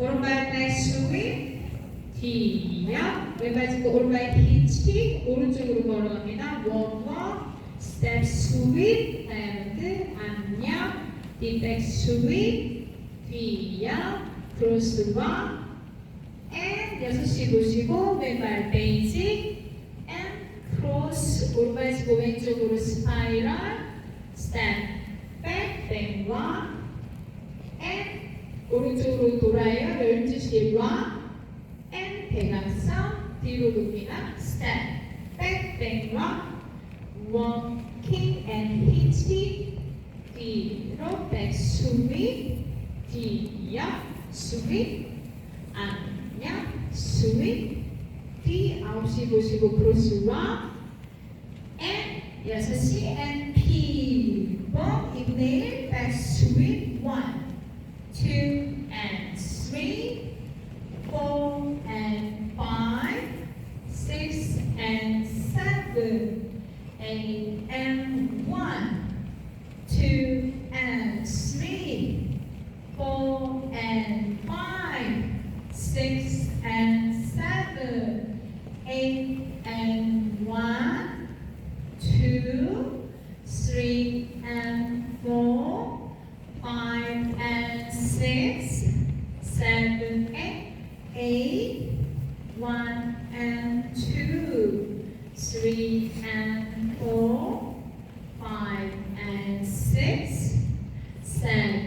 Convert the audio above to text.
오른발 백 스윗 뒤야 왼발 짚고 오른발 히치 오른쪽으로 걸어갑니다. 원원 스텝 스윗 and 안녕 뒷백 스윗 뒤야 크로스와 and 6시 보시고 왼발 베이직 and 크로스 오른발 짚고 왼쪽으로 스파이럴 스텝 백 백와 and 오른쪽으로 돌아요. 12시에 와 and 대각선 뒤로 돕니다. 스텝 백 백와 워킹 and 히치 뒤로 백 스윗 뒤야 스윗 안녕 스윗 뒤 9시 보시고 크로스와 and 6시 and 피벗 이브네일 백 스윗 1 2 and 3 4 and 5 6 and 7 8 and 1 2 and 3 4 and 5 6 and 7 8 and 1 2 3 and 4 5 and 6 7 and 8 1 and 2 3 and 4 5 and 6 7